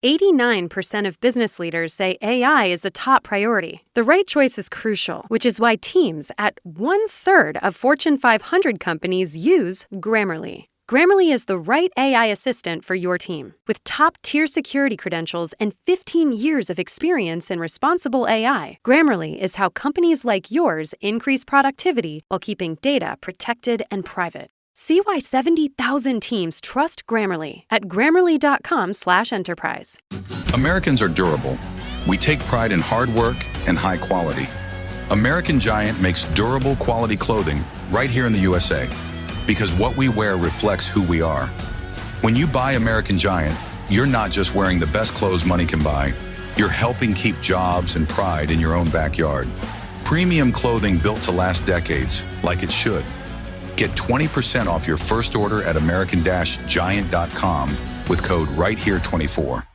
89% of business leaders say AI is a top priority. The right choice is crucial, which is why teams at 1/3 of Fortune 500 companies use Grammarly. Grammarly is the right AI assistant for your team. With top-tier security credentials and 15 years of experience in responsible AI, Grammarly is how companies like yours increase productivity while keeping data protected and private. See why 70,000 teams trust Grammarly at grammarly.com/enterprise. Americans are durable. We take pride in hard work and high quality. American Giant makes durable quality clothing right here in the USA because what we wear reflects who we are. When you buy American Giant, you're not just wearing the best clothes money can buy. You're helping keep jobs and pride in your own backyard. Premium clothing built to last decades, like it should. Get 20% off your first order at american-giant.com with code RightHere24.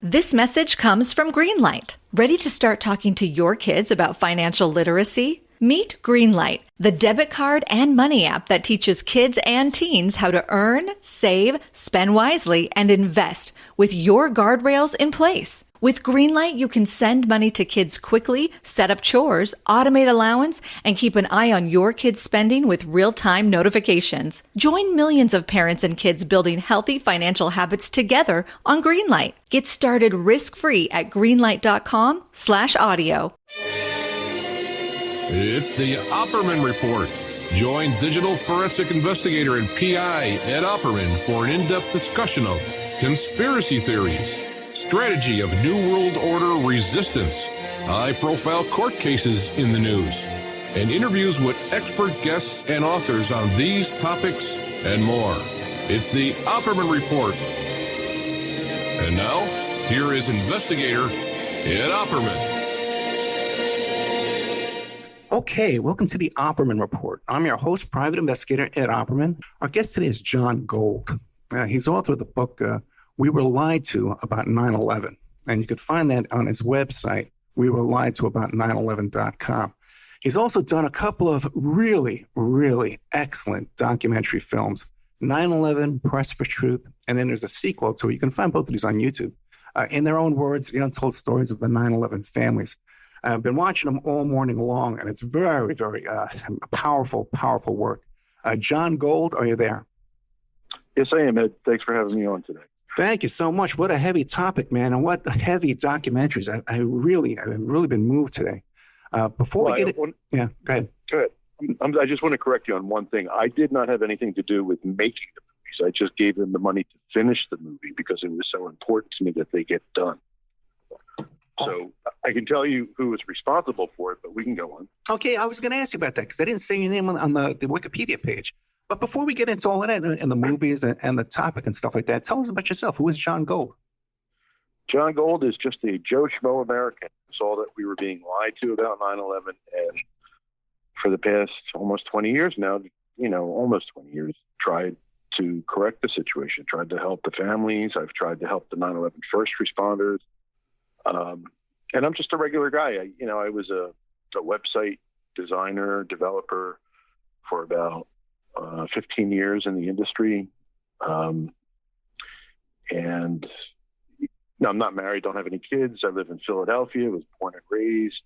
This message comes from Greenlight. Ready to start talking to your kids about financial literacy? Meet Greenlight, the debit card and money app that teaches kids and teens how to earn, save, spend wisely, and invest with your guardrails in place. With Greenlight, you can send money to kids quickly, set up chores, automate allowance, and keep an eye on your kids' spending with real-time notifications. Join millions of parents and kids building healthy financial habits together on Greenlight. Get started risk-free at greenlight.com/audio. It's the Opperman Report. Join digital forensic investigator and PI Ed Opperman for an in-depth discussion of conspiracy theories, strategy of New World Order resistance, high-profile court cases in the news, and interviews with expert guests and authors on these topics and more. It's the Opperman Report. And now, here is investigator Ed Opperman. Okay, welcome to the Opperman Report. I'm your host, private investigator Ed Opperman. Our guest today is John Gold. He's author of the book, We Were Lied To About 9/11. And you can find that on his website, wewereliedtoabout911.com. He's also done a couple of really, really excellent documentary films, 9/11, Press for Truth, and then there's a sequel to it. You can find both of these on YouTube. In their own words, the untold stories of the 9/11 families. I've been watching them all morning long, and it's very, very powerful, powerful work. John Gold, are you there? Yes, I am, Ed. Thanks for having me on today. Thank you so much. What a heavy topic, man, and what heavy documentaries. I've really been moved today. Before we get it, yeah, go ahead. Go ahead. I just want to correct you on one thing. I did not have anything to do with making the movies. I just gave them the money to finish the movie because it was so important to me that they get done. So I can tell you who was responsible for it, but we can go on. Okay, I was going to ask you about that because I didn't see your name on the Wikipedia page. But before we get into all of that and the movies and the topic and stuff like that, tell us about yourself. Who is John Gold? John Gold is just a Joe Schmo American who saw that we were being lied to about 9/11. And for the past almost 20 years now, almost 20 years, tried to correct the situation, tried to help the families. I've tried to help the 9/11 first responders. And I'm just a regular guy. I was a website designer, developer for about 15 years in the industry. And I'm not married, don't have any kids. I live in Philadelphia, was born and raised.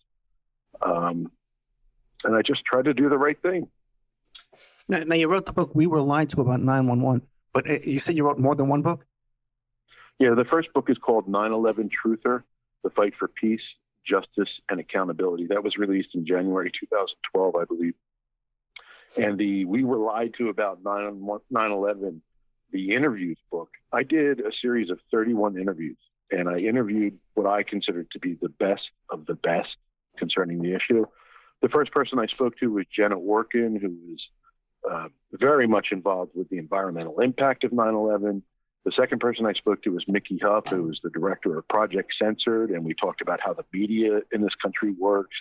And I just try to do the right thing. Now you wrote the book, We Were Lied To About 9/11, but you said you wrote more than one book? Yeah, the first book is called 9/11 Truther, The Fight for Peace, Justice, and Accountability. That was released in January 2012, I believe. And the We Were Lied To About 9/11, the interviews book, I did a series of 31 interviews, and I interviewed what I considered to be the best of the best concerning the issue. The first person I spoke to was Jenna Orkin, who was very much involved with the environmental impact of 9/11. The second person I spoke to was Mickey Huff, who was the director of Project Censored, and we talked about how the media in this country works.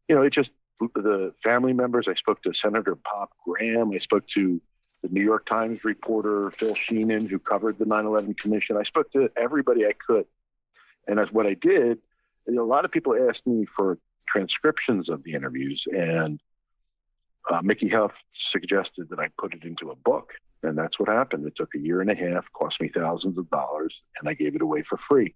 It just, the family members, I spoke to Senator Pop Graham, I spoke to the New York Times reporter Phil Sheenan, who covered the 9/11 Commission. I spoke to everybody I could. And as what I did, a lot of people asked me for transcriptions of the interviews, and Mickey Huff suggested that I put it into a book. And that's what happened. It took a year and a half, cost me thousands of dollars, and I gave it away for free.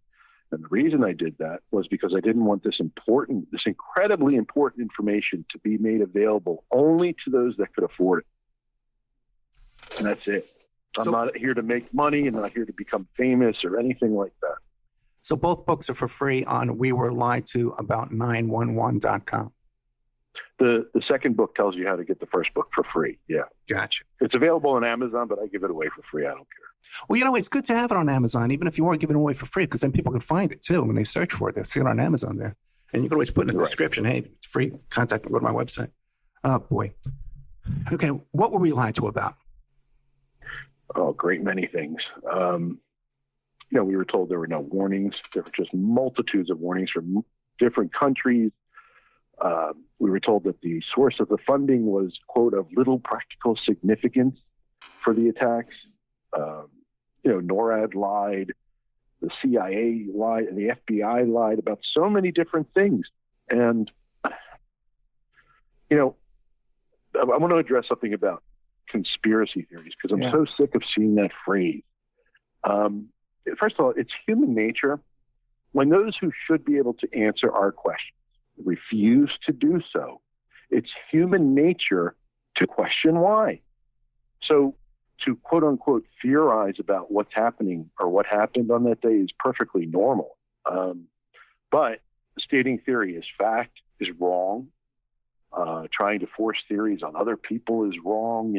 And the reason I did that was because I didn't want this incredibly important information to be made available only to those that could afford it. And that's it. I'm not here to make money. I'm not here to become famous or anything like that. So both books are for free on wewereliedtoabout911.com. The second book tells you how to get the first book for free. Yeah. Gotcha. It's available on Amazon, but I give it away for free. I don't care. Well, it's good to have it on Amazon, even if you weren't giving it away for free, because then people can find it too. When they search for it, they'll see it on Amazon there. And you can always put in the description, hey, it's free. Contact me, go to my website. Oh, boy. Okay, what were we lied to about? Oh, a great many things. We were told there were no warnings. There were just multitudes of warnings from different countries. We were told that the source of the funding was, quote, of little practical significance for the attacks. NORAD lied, the CIA lied, and the FBI lied about so many different things. And, I want to address something about conspiracy theories, because I'm so sick of seeing that phrase. First of all, it's human nature. When those who should be able to answer our questions refuse to do so, it's human nature to question why. So to quote unquote theorize about what's happening or what happened on that day is perfectly normal. But stating theory as fact is wrong. Trying to force theories on other people is wrong.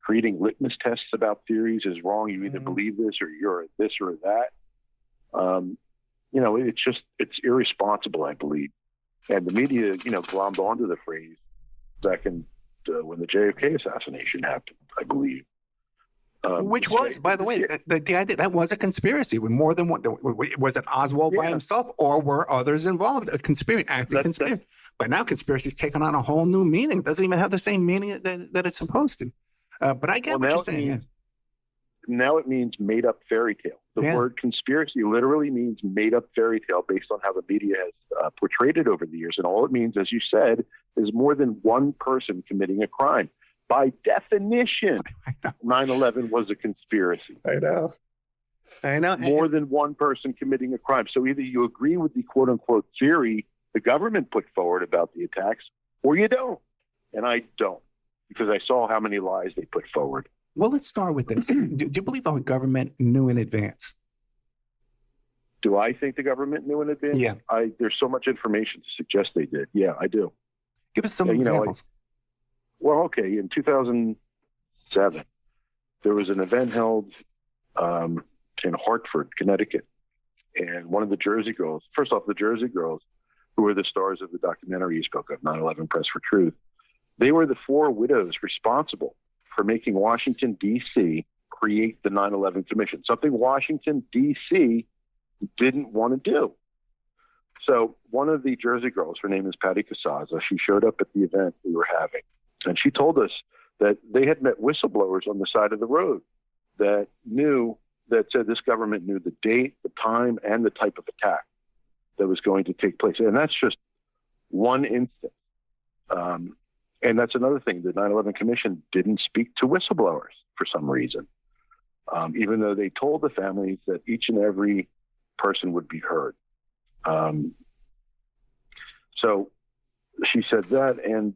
Creating litmus tests about theories is wrong. You either believe this or you're this or that. It's irresponsible, I believe. And the media, glommed onto the phrase back in when the JFK assassination happened, I believe. Which was, by the way, the idea that was a conspiracy with more than one. Was it Oswald by himself, or were others involved? A conspiracy, conspiracy. But now conspiracy's taken on a whole new meaning. It doesn't even have the same meaning that it's supposed to. But I get what you're saying. Now it means made-up fairy tale. The word conspiracy literally means made-up fairy tale based on how the media has portrayed it over the years. And all it means, as you said, is more than one person committing a crime. By definition, 9/11 was a conspiracy. I know. More than one person committing a crime. So either you agree with the quote-unquote theory the government put forward about the attacks, or you don't. And I don't, because I saw how many lies they put forward. Well, let's start with this. Do you believe our government knew in advance? Do I think the government knew in advance? Yeah. There's so much information to suggest they did. Yeah, I do. Give us some examples. In 2007, there was an event held in Hartford, Connecticut. And one of the Jersey girls, who were the stars of the documentary you spoke of, 9/11 Press for Truth, they were the four widows responsible for making Washington, D.C. create the 9/11 Commission, something Washington, D.C. didn't want to do. So one of the Jersey girls, her name is Patty Casaza, she showed up at the event we were having, and she told us that they had met whistleblowers on the side of the road that said this government knew the date, the time, and the type of attack that was going to take place. And that's just one instance. And that's another thing. The 9/11 Commission didn't speak to whistleblowers for some reason, even though they told the families that each and every person would be heard. So she said that, and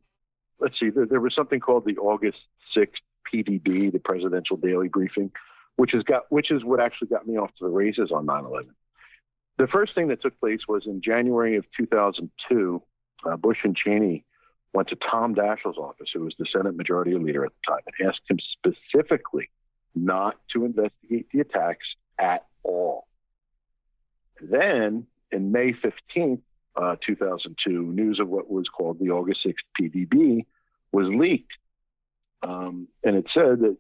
let's see, there was something called the August 6th PDB, the Presidential Daily Briefing, which is what actually got me off to the races on 9/11. The first thing that took place was in January of 2002, Bush and Cheney went to Tom Daschle's office, who was the Senate Majority Leader at the time, and asked him specifically not to investigate the attacks at all. Then, in May 15th, 2002, news of what was called the August 6th PDB was leaked. And it said that,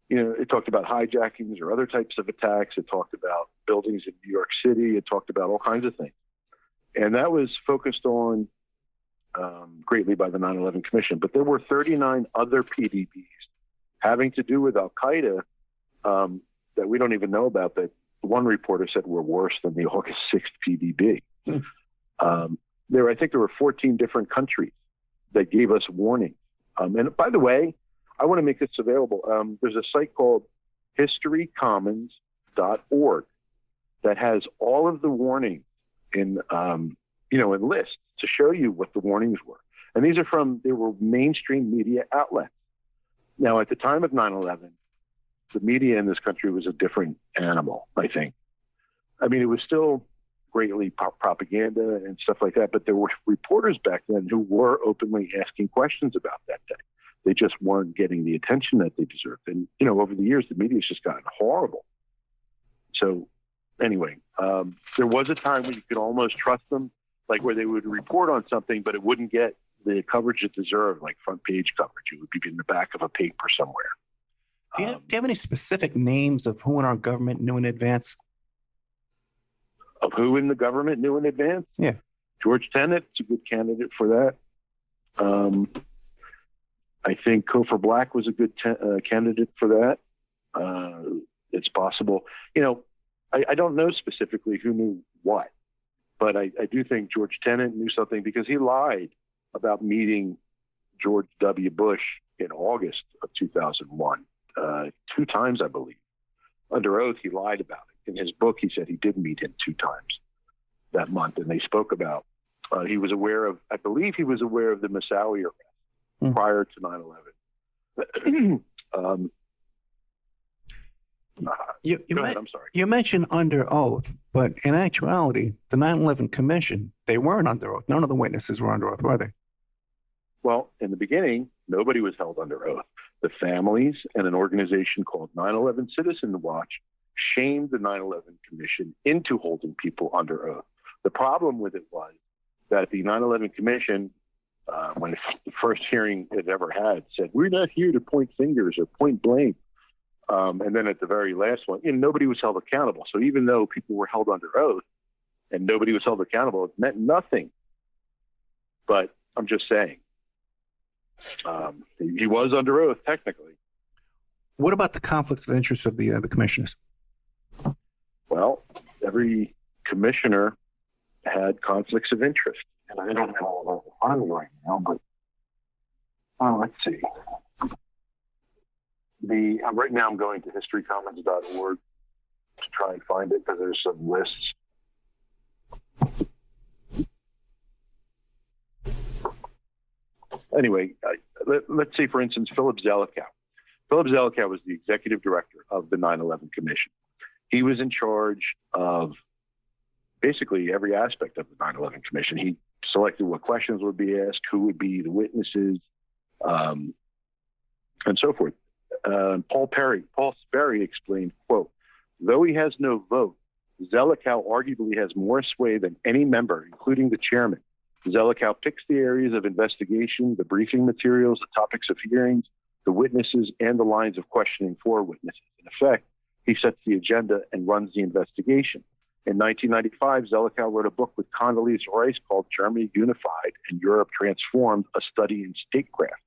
it talked about hijackings or other types of attacks. It talked about buildings in New York City. It talked about all kinds of things. And that was focused on greatly by the 9/11 Commission. But there were 39 other PDBs having to do with Al-Qaeda that we don't even know about, that one reporter said were worse than the August 6th PDB. I think there were 14 different countries that gave us warnings. And by the way, I want to make this available. There's a site called historycommons.org. that has all of the warnings in lists to show you what the warnings were. And they were mainstream media outlets. Now, at the time of 9/11, the media in this country was a different animal, I think. I mean, it was still greatly propaganda and stuff like that, but there were reporters back then who were openly asking questions about that day. They just weren't getting the attention that they deserved. And, over the years, the media's just gotten horrible. So anyway, there was a time when you could almost trust them, like where they would report on something, but it wouldn't get the coverage it deserved, like front page coverage. It would be in the back of a paper somewhere. Do you have any specific names of who in our government knew in advance? Of who in the government knew in advance? Yeah. George Tenet is a good candidate for that. I think Cofer Black was a good candidate for that. It's possible. I don't know specifically who knew what, but I do think George Tenet knew something because he lied about meeting George W. Bush in August of 2001, 2 times, I believe. Under oath, he lied about it. In his book, he said he did meet him 2 times that month, and they spoke about, he was aware of the Moussaoui arrest prior to 9/11. Go ahead, I'm sorry. You mentioned under oath, but in actuality, the 9/11 Commission, they weren't under oath. None of the witnesses were under oath, were they? Well, in the beginning, nobody was held under oath. The families and an organization called 9/11 Citizen Watch shamed the 9/11 Commission into holding people under oath. The problem with it was that the 9/11 Commission, when the first hearing it ever had, said, "We're not here to point fingers or point blame." And then at the very last one, nobody was held accountable. So even though people were held under oath and nobody was held accountable, it meant nothing. But I'm just saying, he was under oath technically. What about the conflicts of interest of the commissioners? Well, every commissioner had conflicts of interest, and I don't have all of them in front of me right now, but let's see. Right now I'm going to historycommons.org to try and find it because there's some lists. Anyway, let's say, for instance, Philip Zelikow. Philip Zelikow was the executive director of the 9/11 Commission. He was in charge of basically every aspect of the 9/11 Commission. He selected what questions would be asked, who would be the witnesses, and so forth. Paul Sperry explained, quote, "Though he has no vote, Zelikow arguably has more sway than any member, including the chairman. Zelikow picks the areas of investigation, the briefing materials, the topics of hearings, the witnesses, and the lines of questioning for witnesses. In effect, he sets the agenda and runs the investigation. In 1995, Zelikow wrote a book with Condoleezza Rice called Germany Unified and Europe Transformed, a study in statecraft.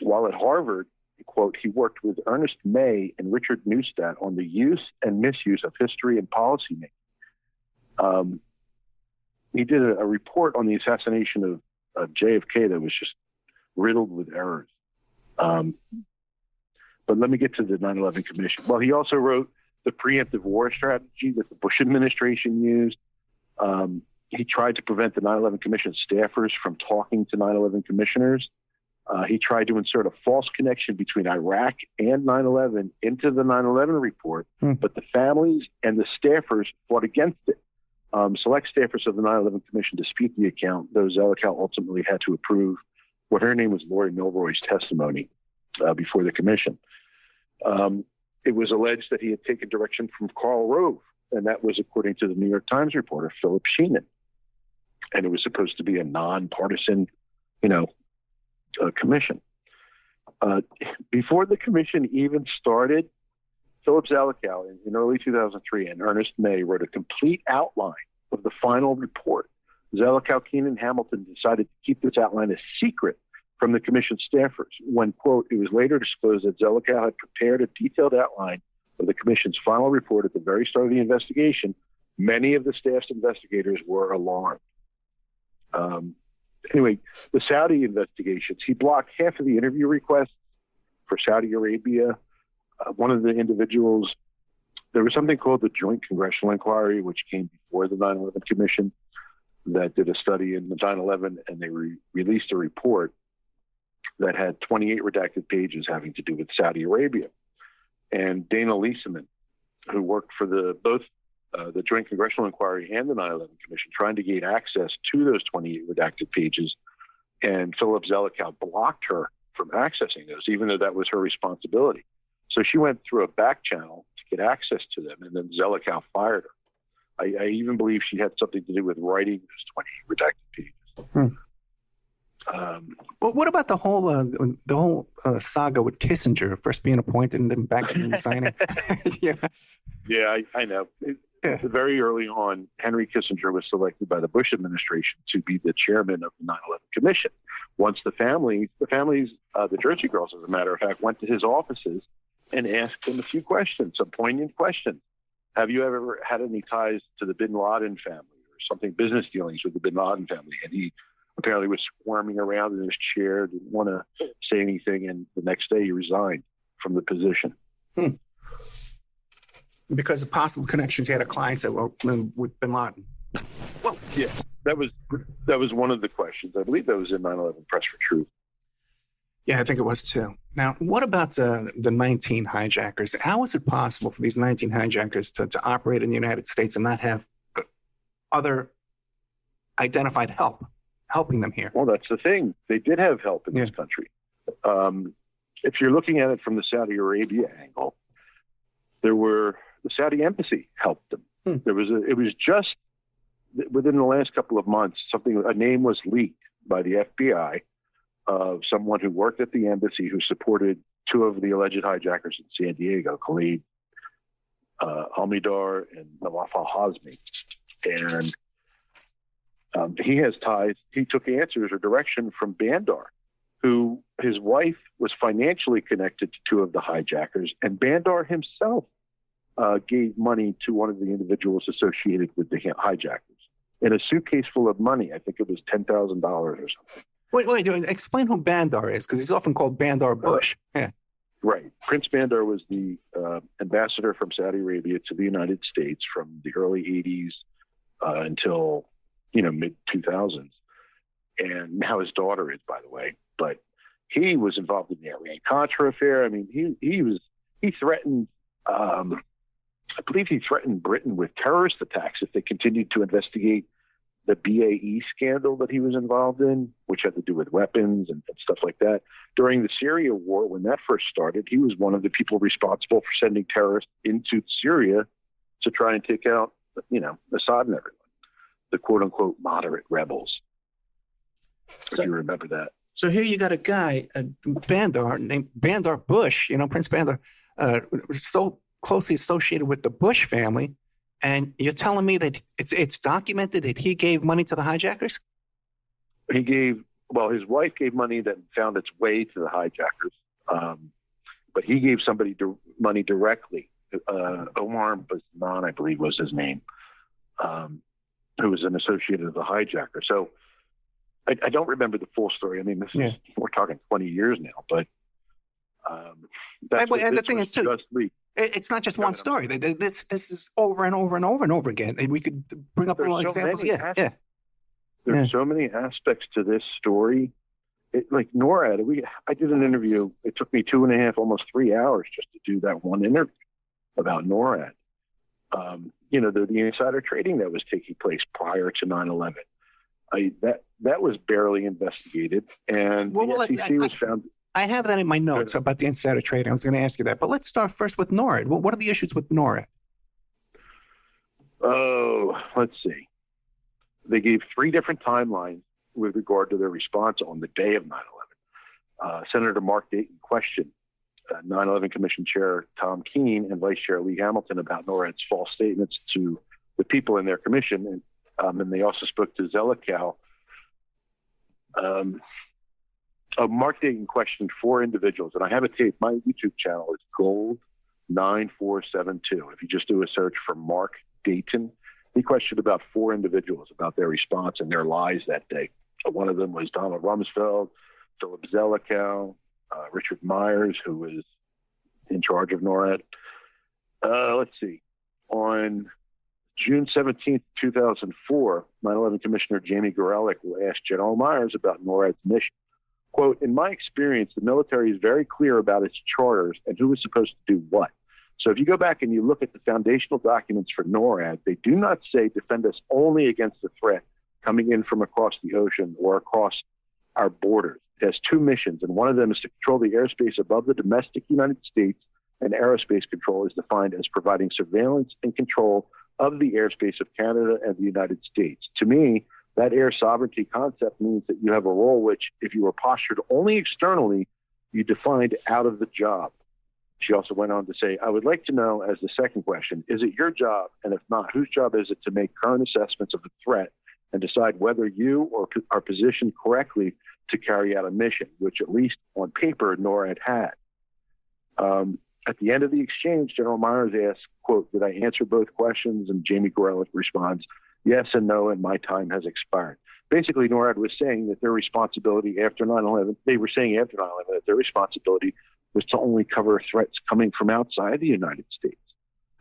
While at Harvard, quote, he worked with Ernest May and Richard Neustadt on the use and misuse of history and policymaking. He did a report on the assassination of JFK that was just riddled with errors. But let me get to the 9/11 Commission. Well, he also wrote the preemptive war strategy that the Bush administration used. He tried to prevent the 9/11 Commission staffers from talking to 9/11 commissioners. He tried to insert a false connection between Iraq and 9/11 into the 9/11 report, but the families and the staffers fought against it. Select staffers of the 9/11 Commission dispute the account, though Zelikow ultimately had to approve what her name was Lori Milroy's testimony before the commission. It was alleged that he had taken direction from Karl Rove, and that was according to the New York Times reporter, Philip Sheenan. And it was supposed to be a nonpartisan, commission. Before the commission even started, Philip Zelikow in early 2003 and Ernest May wrote a complete outline of the final report. Zelikow, Keenan, Hamilton decided to keep this outline a secret from the commission staffers when, quote, it was later disclosed that Zelikow had prepared a detailed outline of the commission's final report at the very start of the investigation. Many of the staff's investigators were alarmed. Anyway, the Saudi investigations, he blocked half of the interview requests for Saudi Arabia. One of the individuals there was something called the Joint Congressional Inquiry, which came before the 9/11 Commission, that did a study in the 9/11, and they released a report that had 28 redacted pages having to do with Saudi Arabia. And Dana Leeseman, who worked for both the Joint Congressional Inquiry and the 9/11 Commission, trying to gain access to those 28 redacted pages, and Philip Zelikow blocked her from accessing those, even though that was her responsibility. So she went through a back channel to get access to them, and then Zelikow fired her. I even believe she had something to do with writing those 28 redacted pages. Well, what about the whole saga with Kissinger first being appointed and then back and resigning? Yeah, I know. Very early on, Henry Kissinger was selected by the Bush administration to be the chairman of the 9/11 Commission. Once the families, the Jersey Girls, as a matter of fact, went to his offices and asked him a few questions, some poignant questions. Have you ever had any ties to the Bin Laden family or something, business dealings with the Bin Laden family? And he apparently was squirming around in his chair, didn't want to say anything, and the next day he resigned from the position. Because of possible connections, he had a client that with Bin Laden. Well, yeah, that was one of the questions. I believe that was in 9/11 Press for Truth. Yeah, I think it was too. Now, what about the 19 hijackers? How is it possible for these 19 hijackers to operate in the United States and not have other identified helping them here? Well, that's the thing. They did have help in this country. If you're looking at it from the Saudi Arabia angle, the Saudi embassy helped them. It was just within the last couple of months, a name was leaked by the FBI of someone who worked at the embassy who supported two of the alleged hijackers in San Diego, Khalid Almidar and Nawaf al-Hazmi. And he has ties. He took answers or direction from Bandar, who his wife was financially connected to two of the hijackers, and Bandar himself gave money to one of the individuals associated with the hijackers in a suitcase full of money. I think it was $10,000 or something. Wait, explain who Bandar is, because he's often called Bandar Bush. Yeah. Right. Prince Bandar was the ambassador from Saudi Arabia to the United States from the early 80s until, mid-2000s. And now his daughter is, by the way. But he was involved in the Iran-Contra affair. I mean, he threatened, I believe he threatened Britain with terrorist attacks if they continued to investigate the BAE scandal that he was involved in, which had to do with weapons and stuff like that. During the Syria war, when that first started, he was one of the people responsible for sending terrorists into Syria to try and take out, Assad and everyone, the quote-unquote moderate rebels. If you remember that. So here you got a guy, Bandar, named Bandar Bush, Prince Bandar, so closely associated with the Bush family. And you're telling me that it's documented that he gave money to the hijackers? His wife gave money that found its way to the hijackers. But he gave somebody money directly. Omar Bazman, I believe was his name, who was an associate of the hijacker. So I don't remember the full story. I mean, we're talking 20 years now, but the thing is too, it's not just one story. This is over and over and over and over again. We could bring up little examples. There's so many aspects to this story. Like NORAD, I did an interview. It took me 2.5, almost 3 hours just to do that one interview about NORAD. The insider trading that was taking place prior to 9/11. That was barely investigated, and the SEC was found. I have that in my notes about the insider trading. I was going to ask you that, but let's start first with NORAD. What are the issues with NORAD? Oh, let's see. They gave 3 different timelines with regard to their response on the day of 9/11. Senator Mark Dayton questioned 9/11 Commission Chair Tom Keene and Vice Chair Lee Hamilton about NORAD's false statements to the people in their commission, and they also spoke to Zelikow. Mark Dayton questioned 4 individuals, and I have a tape. My YouTube channel is Gold9472. If you just do a search for Mark Dayton, he questioned about 4 individuals about their response and their lies that day. One of them was Donald Rumsfeld, Philip Zelikow, Richard Myers, who was in charge of NORAD. Let's see. On June 17th, 2004, 9/11 Commissioner Jamie Gorelick asked General Myers about NORAD's mission. Quote, in my experience, the military is very clear about its charters and who is supposed to do what. So if you go back and you look at the foundational documents for NORAD, they do not say defend us only against the threat coming in from across the ocean or across our borders. It has two missions, and one of them is to control the airspace above the domestic United States, and aerospace control is defined as providing surveillance and control of the airspace of Canada and the United States. To me, that air sovereignty concept means that you have a role which, if you were postured only externally, you defined out of the job. She also went on to say, I would like to know, as the second question, is it your job? And if not, whose job is it to make current assessments of the threat and decide whether you are positioned correctly to carry out a mission, which at least on paper, NORAD had. At the end of the exchange, General Myers asked, quote, did I answer both questions? And Jamie Gorelick responds, yes and no, and my time has expired. Basically, NORAD was saying that their responsibility after 9/11, they were saying after 9/11 that their responsibility was to only cover threats coming from outside the United States,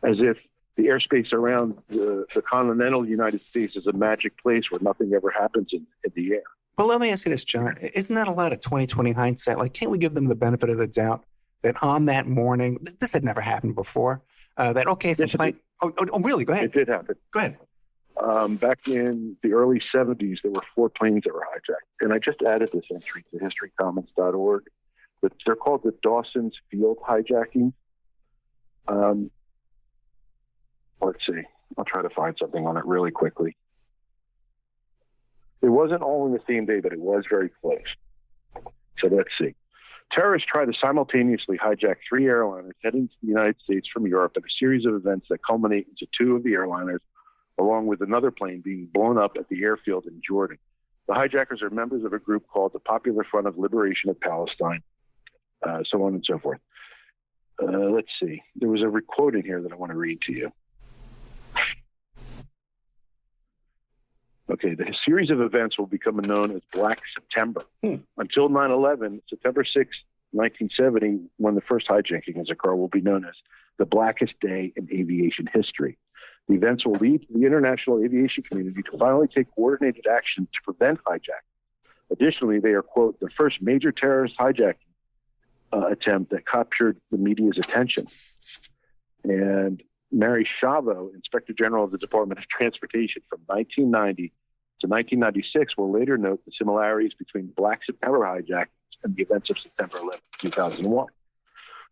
as if the airspace around the continental United States is a magic place where nothing ever happens in the air. Well, let me ask you this, John. Isn't that a lot of 20/20 hindsight? Like, can't we give them the benefit of the doubt that on that morning, this had never happened before, that, okay, so yes, really? Go ahead. It did happen. Go ahead. Back in the early 70s, there were 4 planes that were hijacked. And I just added this entry to historycommons.org. But they're called the Dawson's Field hijacking. Let's see. I'll try to find something on it really quickly. It wasn't all in the same day, but it was very close. So let's see. Terrorists tried to simultaneously hijack 3 airliners heading to the United States from Europe in a series of events that culminate into 2 of the airliners, along with another plane being blown up at the airfield in Jordan. The hijackers are members of a group called the Popular Front of Liberation of Palestine, so on and so forth. Let's see. There was a quote in here that I want to read to you. Okay, the series of events will become known as Black September. Until 9/11, September 6, 1970, when the first hijackings occur, will be known as the blackest day in aviation history. The events will lead the international aviation community to finally take coordinated action to prevent hijacking. Additionally, they are, quote, the first major terrorist hijacking attempt that captured the media's attention. And Mary Chavo, Inspector General of the Department of Transportation from 1990 to 1996, will later note the similarities between Black September hijackings and the events of September 11, 2001.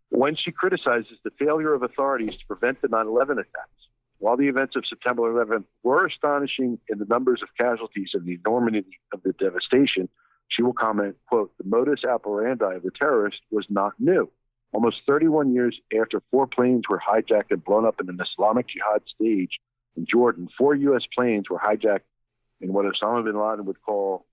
When she criticizes the failure of authorities to prevent the 9/11 attacks, while the events of September 11 were astonishing in the numbers of casualties and the enormity of the devastation, she will comment, quote, the modus operandi of the terrorists was not new. Almost 31 years after 4 planes were hijacked and blown up in an Islamic Jihad stage in Jordan, 4 U.S. planes were hijacked in what Osama bin Laden would call,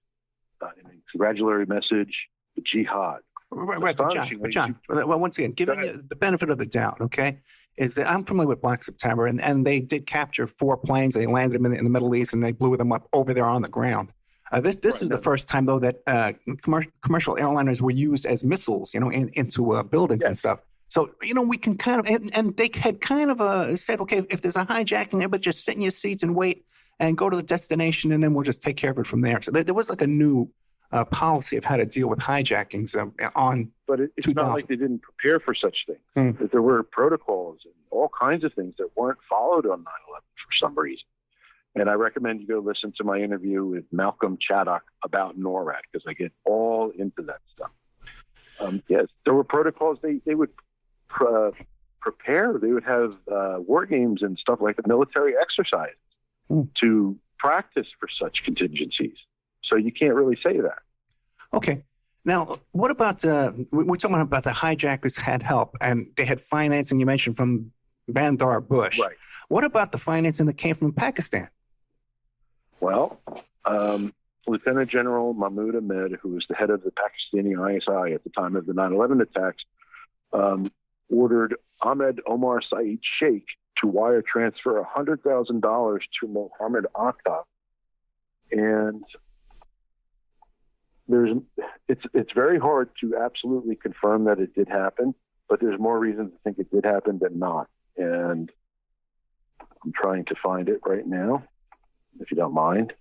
in a congratulatory message, the Jihad. Right, but John, well, once again, giving you the benefit of the doubt, okay, is that I'm familiar with Black September, and they did capture 4 planes. They landed them in the Middle East, and they blew them up over there on the ground. This is the first time, though, that commercial airliners were used as missiles, into buildings and stuff. So, we can kind of, and they had kind of said, okay, if there's a hijacking, everybody just sit in your seats and wait and go to the destination, and then we'll just take care of it from there. So there was like a new policy of how to deal with hijackings on. But it's 2000. Not like they didn't prepare for such things. That there were protocols and all kinds of things that weren't followed on 9/11 for some reason. And I recommend you go listen to my interview with Malcolm Chaddock about NORAD, because I get all into that stuff. Yes, there were protocols they would prepare. They would have war games and stuff like the military exercises to practice for such contingencies. So you can't really say that. Okay. Now, what about, we're talking about the hijackers had help, and they had financing, you mentioned, from Bandar Bush. Right. What about the financing that came from Pakistan? Well, Lieutenant General Mahmoud Ahmed, who was the head of the Pakistani ISI at the time of the 9/11 attacks, ordered Ahmed Omar Saeed Sheikh to wire transfer $100,000 to Mohammed Atta. And it's very hard to absolutely confirm that it did happen, but there's more reason to think it did happen than not. And I'm trying to find it right now, if you don't mind.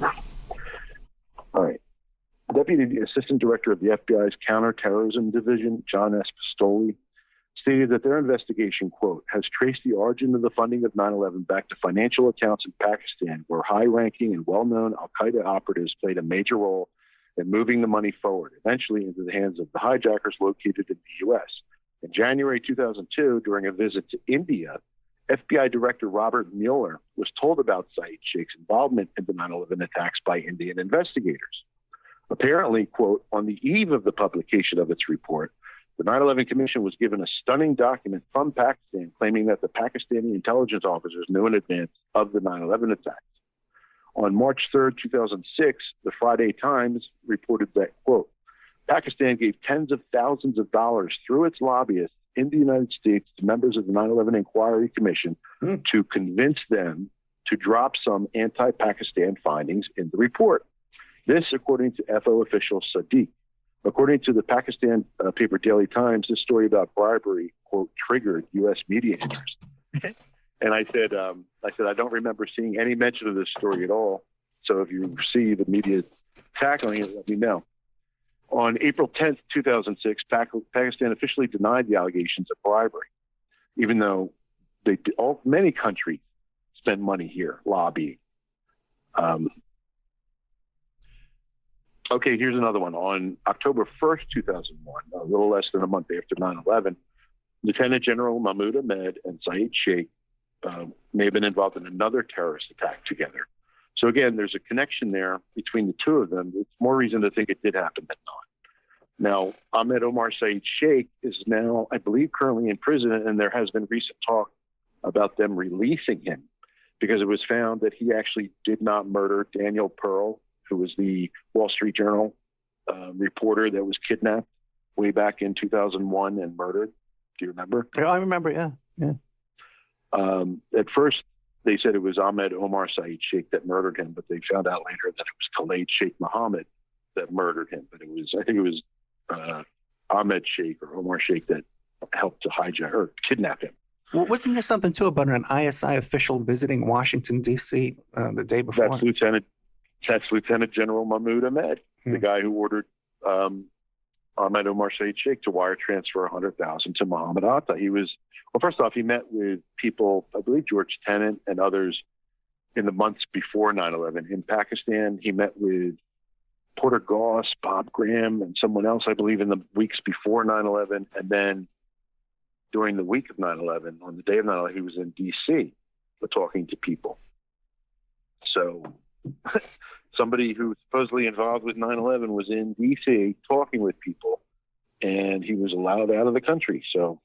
All right. Deputy Assistant Director of the FBI's Counterterrorism Division, John S. Pistoli, stated that their investigation, quote, has traced the origin of the funding of 9/11 back to financial accounts in Pakistan, where high-ranking and well-known al-Qaeda operatives played a major role in moving the money forward, eventually into the hands of the hijackers located in the U.S. In January 2002, during a visit to India, FBI Director Robert Mueller was told about Saeed Sheikh's involvement in the 9/11 attacks by Indian investigators. Apparently, quote, on the eve of the publication of its report, the 9/11 Commission was given a stunning document from Pakistan claiming that the Pakistani intelligence officers knew in advance of the 9/11 attacks. On March 3rd, 2006, the Friday Times reported that, quote, Pakistan gave tens of thousands of dollars through its lobbyists in the United States to members of the 9/11 Inquiry Commission to convince them to drop some anti-Pakistan findings in the report. This, according to FO official Sadiq. According to the Pakistan paper Daily Times, this story about bribery, quote, triggered U.S. media interest. And I said, I don't remember seeing any mention of this story at all. So if you see the media tackling it, let me know. On April 10th, 2006, Pakistan officially denied the allegations of bribery, even though many countries spend money here lobbying. Okay, here's another one. On October 1st, 2001, a little less than a month after 9/11, Lieutenant General Mahmoud Ahmed and Saeed Sheikh may have been involved in another terrorist attack together. So again, there's a connection there between the two of them. It's more reason to think it did happen than not. Now, Ahmed Omar Saeed Sheikh is now, I believe, currently in prison, and there has been recent talk about them releasing him because it was found that he actually did not murder Daniel Pearl, who was the Wall Street Journal reporter that was kidnapped way back in 2001 and murdered. Do you remember? Yeah, I remember, yeah. At first, they said it was Ahmed Omar Saeed Sheikh that murdered him, but they found out later that it was Khaled Sheikh Mohammed that murdered him. But I think it was Ahmed Sheikh or Omar Sheikh that helped to hijack or kidnap him. Well, wasn't there something, too, about an ISI official visiting Washington, D.C. The day before? That's Lieutenant General Mahmoud Ahmed, the guy who ordered Ahmed Omar Saeed Sheikh to wire transfer $100,000 to Mohammed Atta. First off, he met with people, I believe George Tenet and others in the months before 9/11 in Pakistan. He met with Porter Goss, Bob Graham, and someone else, I believe, in the weeks before 9/11. And then during the week of 9/11, on the day of 9/11, he was in D.C. talking to people. So somebody who was supposedly involved with 9/11 was in D.C. talking with people, and he was allowed out of the country. So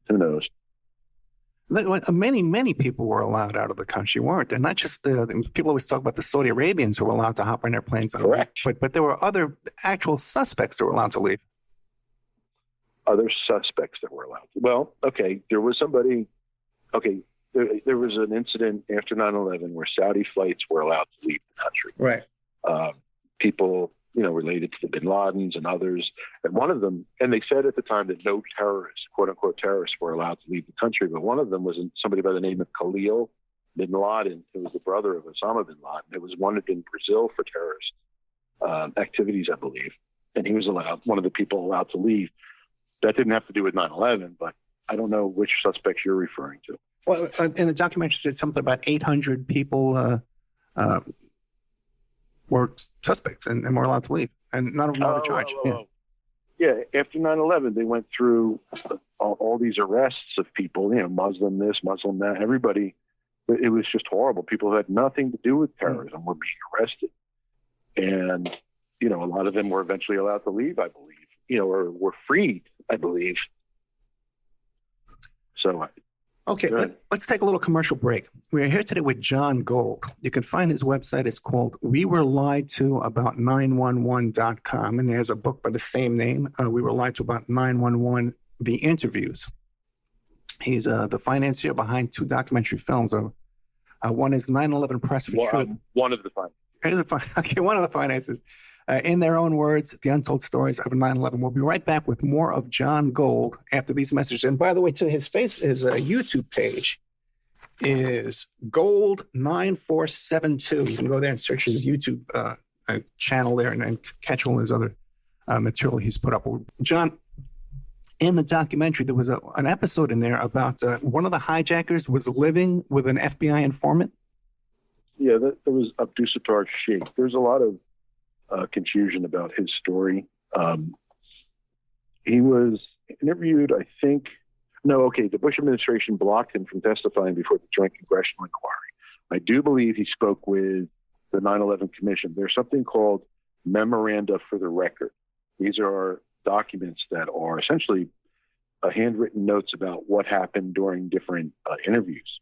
who knows? Many people were allowed out of the country, weren't there? Not just people always talk about the Saudi Arabians who were allowed to hop on airplanes. Correct. But there were other actual suspects that were allowed to leave. Other suspects that were allowed. Well, okay, there was somebody. Okay, there was an incident after 9/11 where Saudi flights were allowed to leave the country. Right. People, related to the bin Ladens and others. And one of them, and they said at the time that no terrorists, quote unquote terrorists, were allowed to leave the country. But one of them was somebody by the name of Khalil bin Laden, who was the brother of Osama bin Laden. It was wanted in Brazil for terrorist activities, I believe. And he was one of the people allowed to leave. That didn't have to do with 9/11, but I don't know which suspects you're referring to. Well, in the documentary, it said something about 800 people were suspects and were allowed to leave, and none of them were charged. Yeah, after 9/11, they went through all these arrests of people, Muslim this, Muslim that, everybody. It was just horrible. People who had nothing to do with terrorism were being arrested. And, a lot of them were eventually allowed to leave, I believe, or were freed, I believe. So, okay, let's take a little commercial break. We're here today with John Gold. You can find his website. It's called We Were Lied To About 911.com, and there's a book by the same name, We Were Lied To About 911, The Interviews. He's the financier behind two documentary films. One is 9/11 Press for Truth. One of the financiers. Okay, one of the finances. In their own words, the untold stories of 9/11. We'll be right back with more of John Gold after these messages. And by the way, to his YouTube page is Gold9472. You can go there and search his YouTube channel there and catch all his other material he's put up. John, in the documentary, there was an episode in there about one of the hijackers was living with an FBI informant. Yeah, there was Abdusattar Sheikh. There's a lot of confusion about his story. He was interviewed, the Bush administration blocked him from testifying before the Joint Congressional Inquiry. I do believe he spoke with the 9/11 Commission. There's something called memoranda for the record. These are documents that are essentially handwritten notes about what happened during different interviews.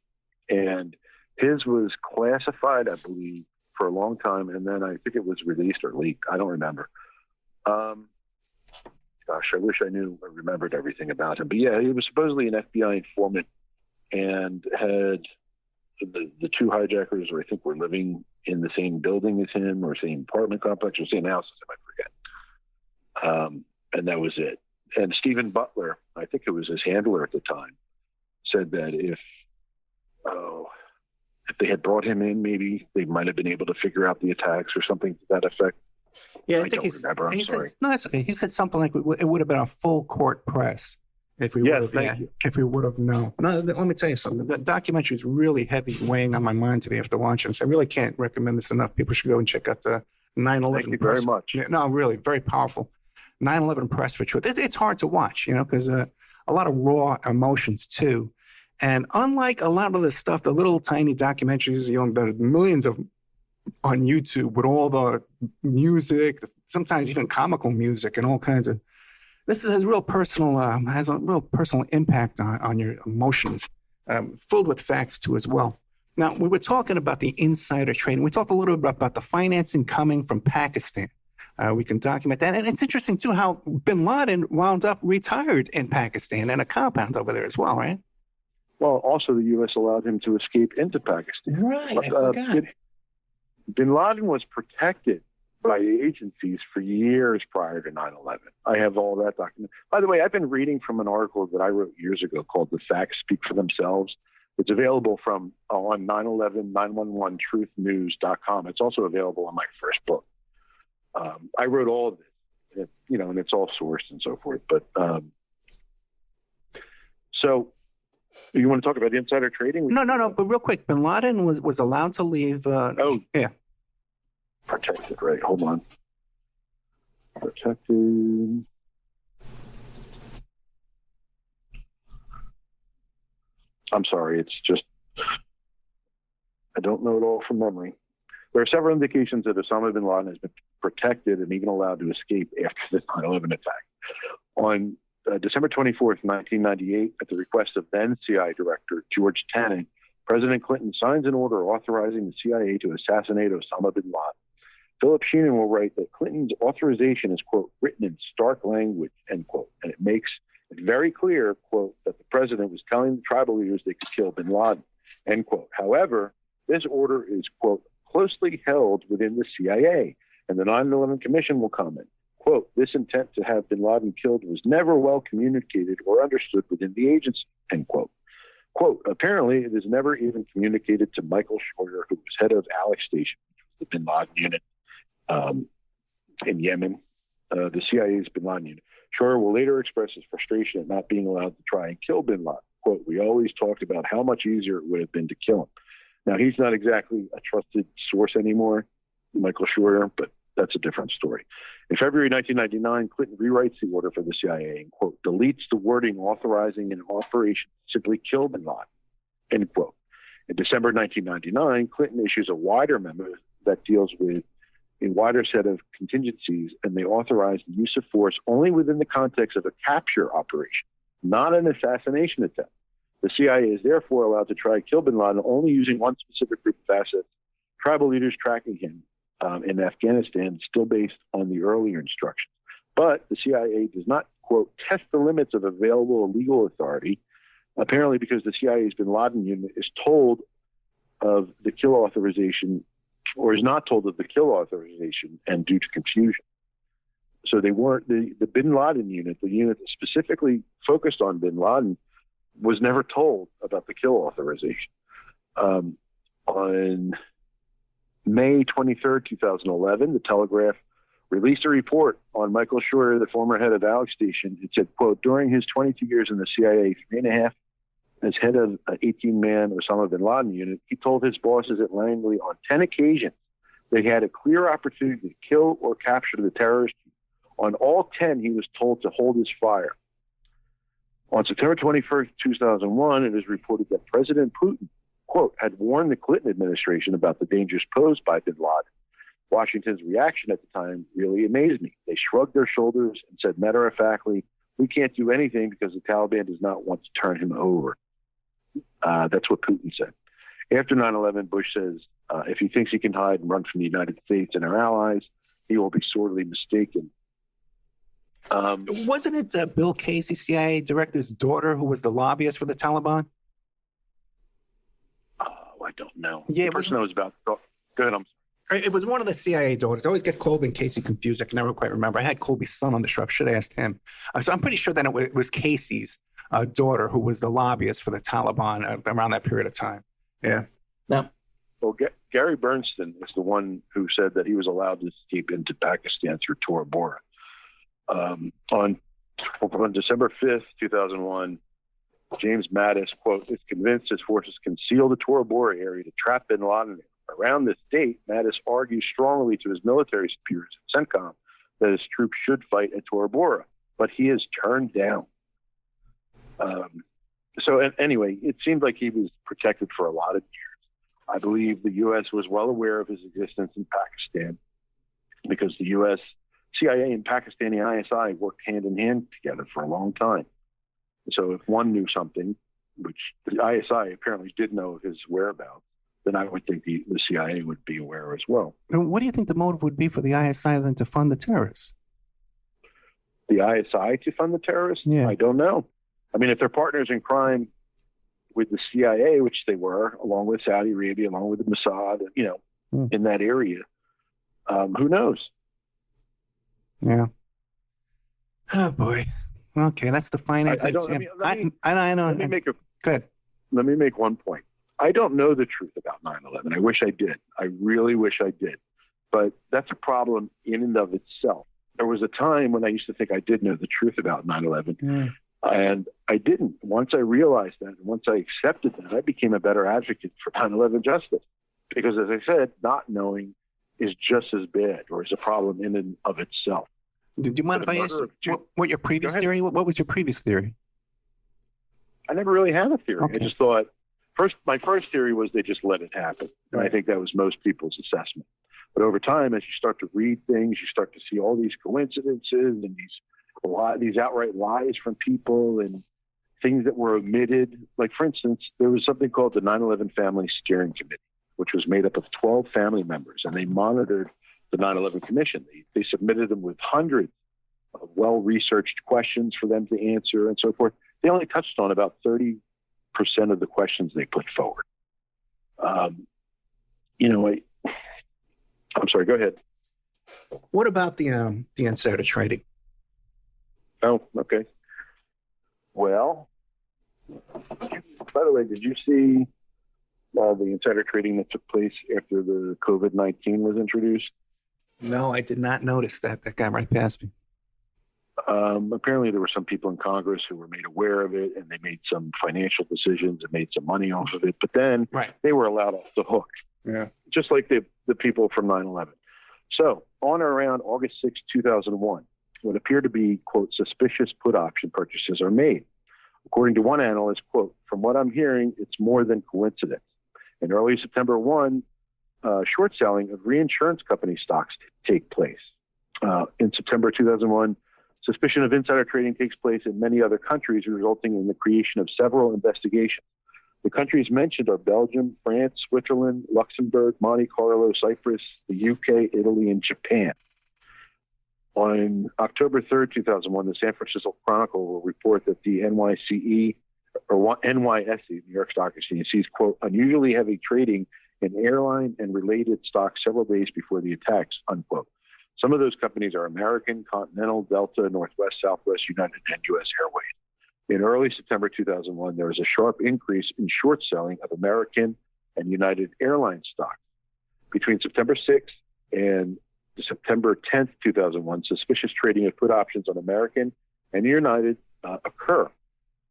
And his was classified, I believe, for a long time, and then I think it was released or leaked. I don't remember. I wish I remembered everything about him. But yeah, he was supposedly an FBI informant and had the two hijackers, or I think, were living in the same building as him or same apartment complex or same house as him, I forget. And that was it. And Stephen Butler, I think it was his handler at the time, said that if they had brought him in, maybe they might have been able to figure out the attacks or something to that effect. Yeah, I think don't remember. I'm sorry. No, that's okay. He said something like it would have been a full court press if we would have known. No, let me tell you something. The documentary is really heavy, weighing on my mind today after watching this. I really can't recommend this enough. People should go and check out the 9/11 Thank you press. very much. Yeah, no, really, very powerful. 9/11 Press for Truth. It's hard to watch, because a lot of raw emotions too. And unlike a lot of the stuff, the little tiny documentaries, that are millions of on YouTube with all the music, sometimes even comical music and all kinds of, this has a real personal impact on your emotions, filled with facts too as well. Now, we were talking about the insider trading. We talked a little bit about the financing coming from Pakistan. We can document that. And it's interesting too how bin Laden wound up retired in Pakistan and a compound over there as well, right? Well, also the U.S. allowed him to escape into Pakistan. Right, I forgot. Bin Laden was protected by the agencies for years prior to 9/11. I have all that documented. By the way, I've been reading from an article that I wrote years ago called "The Facts Speak for Themselves." It's available on 9/11-911truthnews.com. It's also available on my first book. I wrote all of this, and it's all sourced and so forth. But so you want to talk about insider trading? No. But real quick, bin Laden was allowed to leave. Yeah. Protected, right? Hold on. Protected. I'm sorry. It's just, I don't know it all from memory. There are several indications that Osama bin Laden has been protected and even allowed to escape after the 9/11 attack. On December 24th, 1998, at the request of then CIA Director George Tenet, President Clinton signs an order authorizing the CIA to assassinate Osama bin Laden. Philip Sheenan will write that Clinton's authorization is, quote, written in stark language, end quote, and it makes it very clear, quote, that the president was telling the tribal leaders they could kill bin Laden, end quote. However, this order is, quote, closely held within the CIA, and the 9/11 Commission will comment, quote, this intent to have bin Laden killed was never well communicated or understood within the agency, end quote. Quote, apparently it is never even communicated to Michael Schroyer, who was head of Alex Station, the bin Laden unit in Yemen, the CIA's bin Laden unit. Schroyer will later express his frustration at not being allowed to try and kill bin Laden. Quote, we always talked about how much easier it would have been to kill him. Now, he's not exactly a trusted source anymore, Michael Schroyer, but that's a different story. In February 1999, Clinton rewrites the order for the CIA and, quote, deletes the wording authorizing an operation to simply kill bin Laden, end quote. In December 1999, Clinton issues a wider memo that deals with a wider set of contingencies, and they authorize the use of force only within the context of a capture operation, not an assassination attempt. The CIA is therefore allowed to try to kill bin Laden only using one specific group of assets, tribal leaders tracking him in Afghanistan, still based on the earlier instructions. But the CIA does not, quote, test the limits of available legal authority, apparently because the CIA's bin Laden unit is told of the kill authorization or is not told of the kill authorization and due to confusion. So they weren't, the bin Laden unit, the unit that specifically focused on bin Laden, was never told about the kill authorization. On May 23rd, 2011, the Telegraph released a report on Michael Scheuer, the former head of Alex Station. It said, quote, during his 22 years in the CIA, 3.5 as head of an 18-man Osama bin Laden unit, he told his bosses at Langley on 10 occasions they had a clear opportunity to kill or capture the terrorist. On all 10, he was told to hold his fire. On September 21st, 2001, it is reported that President Putin, quote, had warned the Clinton administration about the dangers posed by bin Laden. Washington's reaction at the time really amazed me. They shrugged their shoulders and said matter-of-factly, we can't do anything because the Taliban does not want to turn him over. That's what Putin said. After 9/11, Bush says, if he thinks he can hide and run from the United States and our allies, he will be sorely mistaken. Wasn't it Bill Casey, CIA director's daughter, who was the lobbyist for the Taliban? Oh, I don't know. Yeah, the person knows about. Go ahead. It was one of the CIA daughters. I always get Colby and Casey confused. I can never quite remember. I had Colby's son on the show. I should have asked him. So I'm pretty sure that it was Casey's daughter who was the lobbyist for the Taliban around that period of time. Yeah. No. Well, Gary Bernstein is the one who said that he was allowed to escape into Pakistan through Tora Bora. On December 5th, 2001, James Mattis, quote, is convinced his forces concealed the Tora Bora area to trap bin Laden. Around this date, Mattis argues strongly to his military superiors at CENTCOM that his troops should fight at Tora Bora, but he is turned down. Anyway, it seemed like he was protected for a lot of years. I believe the U.S. was well aware of his existence in Pakistan because the U.S. CIA and Pakistani ISI worked hand in hand together for a long time. So if one knew something, which the ISI apparently did know of his whereabouts, then I would think the CIA would be aware as well. And what do you think the motive would be for the ISI then to fund the terrorists? The ISI to fund the terrorists? Yeah. I don't know. I mean, if they're partners in crime with the CIA, which they were, along with Saudi Arabia, along with the Mossad, in that area, who knows? Yeah. Oh, boy. Okay, that's the finance. I know. Good. Let me make one point. I don't know the truth about 9/11. I wish I did. I really wish I did. But that's a problem in and of itself. There was a time when I used to think I did know the truth about 9/11, and I didn't. Once I realized that, and once I accepted that, I became a better advocate for 9/11 justice. Because, as I said, not knowing is just as bad, or is a problem in and of itself. Do you mind if I ask what your previous theory? What was your previous theory? I never really had a theory. Okay. I just thought, my first theory was they just let it happen. And I think that was most people's assessment. But over time, as you start to read things, you start to see all these coincidences and these outright lies from people and things that were omitted. Like, for instance, there was something called the 9/11 Family Steering Committee, which was made up of 12 family members, and they monitored the 9/11 Commission. They submitted them with hundreds of well-researched questions for them to answer and so forth. They only touched on about 30% of the questions they put forward. I'm sorry, go ahead. What about the insider trading? Oh, okay. Well, by the way, did you see the insider trading that took place after the COVID-19 was introduced? No, I did not notice that. That got right past me. Apparently, there were some people in Congress who were made aware of it, and they made some financial decisions and made some money off of it. But then they were allowed off the hook, just like the people from 9/11. So on or around August 6, 2001, what appeared to be, quote, suspicious put option purchases are made. According to one analyst, quote, from what I'm hearing, it's more than coincidence. In early September 1, short selling of reinsurance company stocks take place. In September 2001, suspicion of insider trading takes place in many other countries, resulting in the creation of several investigations. The countries mentioned are Belgium, France, Switzerland, Luxembourg, Monte Carlo, Cyprus, the UK, Italy, and Japan. On October 3rd, 2001, the San Francisco Chronicle will report that the NYSE, New York Stock Exchange, sees, quote, unusually heavy trading in airline and related stocks several days before the attacks, unquote. Some of those companies are American, Continental, Delta, Northwest, Southwest, United, and U.S. Airways. In early September 2001, there was a sharp increase in short selling of American and United Airlines stocks. Between September 6th and September 10th, 2001, suspicious trading of put options on American and United occur.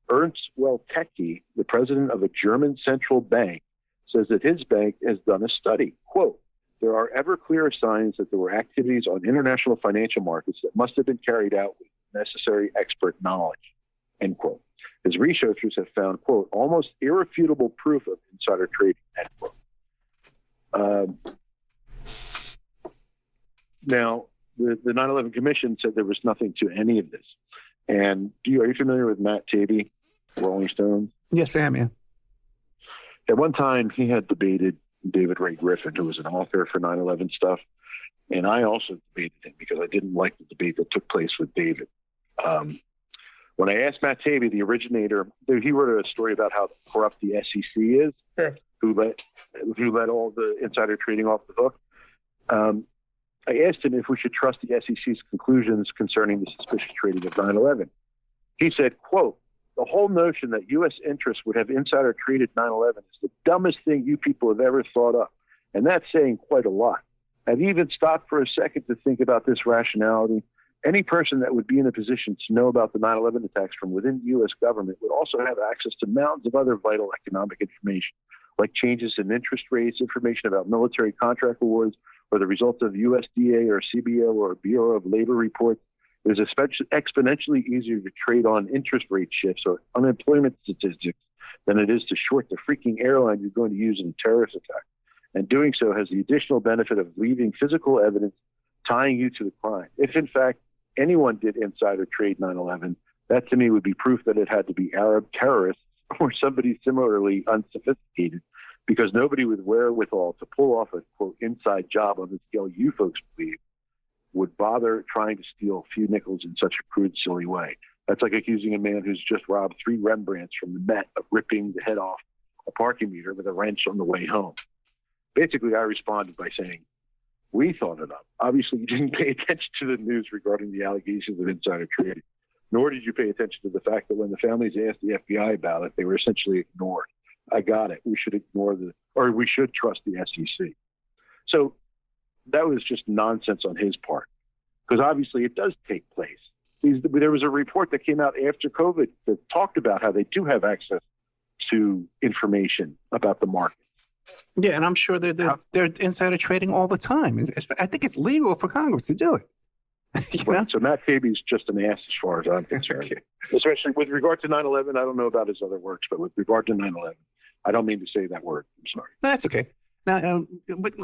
Ernst Weltecke, the president of a German central bank, says that his bank has done a study. Quote, there are ever clearer signs that there were activities on international financial markets that must have been carried out with necessary expert knowledge, end quote. His researchers have found, quote, almost irrefutable proof of insider trading, end quote. Now, the 9/11 Commission said there was nothing to any of this. And are you familiar with Matt Taibbi, Rolling Stones? Yes, I am, yeah. At one time, he had debated David Ray Griffin, who was an author for 9/11 stuff. And I also debated him because I didn't like the debate that took place with David. When I asked Matt Taibbi, the originator, he wrote a story about how corrupt the SEC is, who let all the insider trading off the hook. I asked him if we should trust the SEC's conclusions concerning the suspicious trading of 9/11. He said, quote, the whole notion that U.S. interests would have insider traded 9/11 is the dumbest thing you people have ever thought of. And that's saying quite a lot. Have you even stopped for a second to think about this rationality? Any person that would be in a position to know about the 9/11 attacks from within the U.S. government would also have access to mountains of other vital economic information, like changes in interest rates, information about military contract awards, or the results of USDA or CBO or Bureau of Labor reports. It is exponentially easier to trade on interest rate shifts or unemployment statistics than it is to short the freaking airline you're going to use in a terrorist attack. And doing so has the additional benefit of leaving physical evidence tying you to the crime. If, in fact, anyone did insider trade 9/11, that to me would be proof that it had to be Arab terrorists or somebody similarly unsophisticated, because nobody with wherewithal to pull off a, quote, inside job on the scale you folks believe would bother trying to steal a few nickels in such a crude, silly way. That's like accusing a man who's just robbed 3 Rembrandts from the Met of ripping the head off a parking meter with a wrench on the way home. Basically, I responded by saying, we thought it up. Obviously, you didn't pay attention to the news regarding the allegations of insider trading, nor did you pay attention to the fact that when the families asked the FBI about it, they were essentially ignored. I got it. We should we should trust the SEC. So that was just nonsense on his part, because obviously it does take place. There was a report that came out after COVID that talked about how they do have access to information about the market. Yeah, and I'm sure they're insider trading all the time. I think it's legal for Congress to do it. So Matt Taibbi's just an ass as far as I'm concerned. Especially with regard to 9/11, I don't know about his other works, but with regard to 9/11, I don't mean to say that word. I'm sorry. No, that's okay. Now,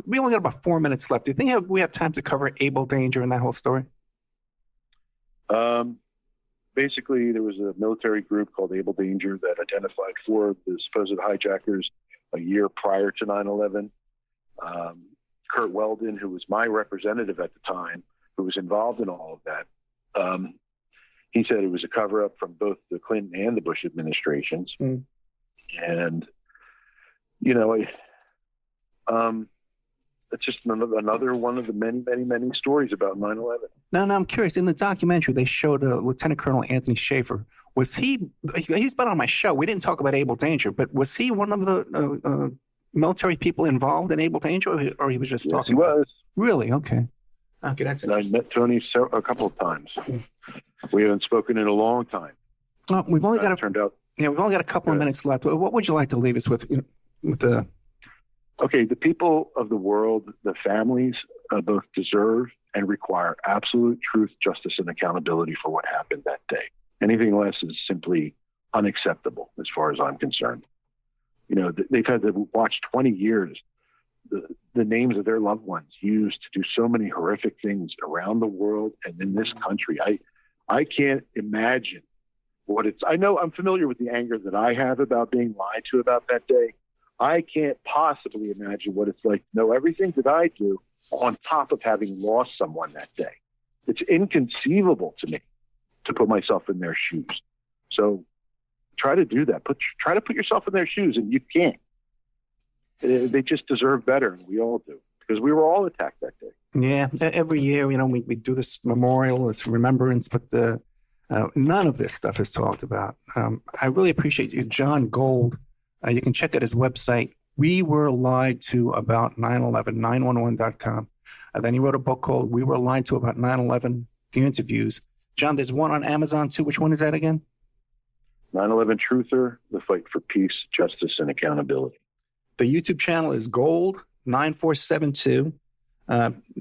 we only got about 4 minutes left. Do you think we have time to cover Able Danger and that whole story? Basically, there was a military group called Able Danger that identified 4 of the supposed hijackers a year prior to 9/11. Kurt Weldon, who was my representative at the time, who was involved in all of that, he said it was a cover-up from both the Clinton and the Bush administrations. Mm. And, it's just another one of the many, many, many stories about 9/11. Now, I'm curious. In the documentary, they showed Lieutenant Colonel Anthony Schaefer. Was he's been on my show. We didn't talk about Able Danger, but was he one of the military people involved in Able Danger, or he was just talking? Yes, he was. Really? Okay. Okay, that's interesting. I met Tony a couple of times. We haven't spoken in a long time. Well, we've only got a couple of minutes left. What would you like to leave us with? Okay, the people of the world, the families, both deserve and require absolute truth, justice, and accountability for what happened that day. Anything less is simply unacceptable as far as I'm concerned. They've had to watch 20 years, the names of their loved ones used to do so many horrific things around the world and in this country. I can't imagine what it's. I know I'm familiar with the anger that I have about being lied to about that day. I can't possibly imagine what it's like to know everything that I do on top of having lost someone that day. It's inconceivable to me to put myself in their shoes. So try to do that. Try to put yourself in their shoes, and you can't. they just deserve better, and we all do, because we were all attacked that day. Yeah, every year, we do this memorial, this remembrance, but none of this stuff is talked about. I really appreciate you, John Gold. You can check out his website, We Were Lied to About 9/11, 911.com. Then he wrote a book called We Were Lied to About 9/11, The Interviews. John, there's one on Amazon too. Which one is that again? 9/11 Truther, The Fight for Peace, Justice, and Accountability. The YouTube channel is Gold9472.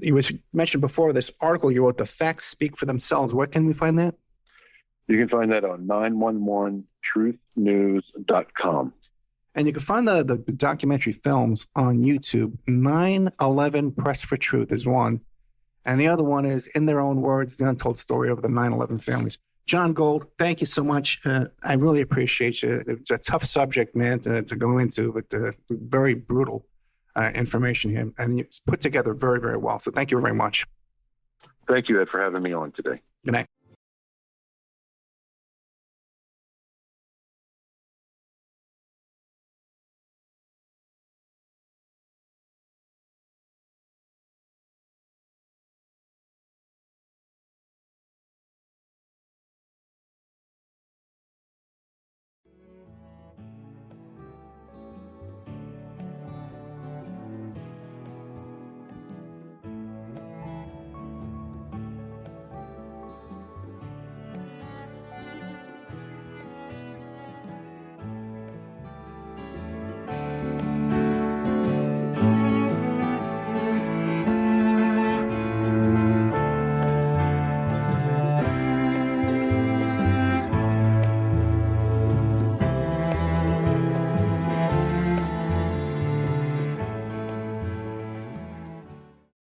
It was mentioned before, this article you wrote, The Facts Speak for Themselves. Where can we find that? You can find that on 911truthnews.com. And you can find the documentary films on YouTube. 9/11 Press for Truth is one. And the other one is In Their Own Words, The Untold Story of the 9/11 Families. John Gold, thank you so much. I really appreciate you. It's a tough subject, man, to go into, but very brutal information here. And it's put together very, very well. So thank you very much. Thank you, Ed, for having me on today. Good night.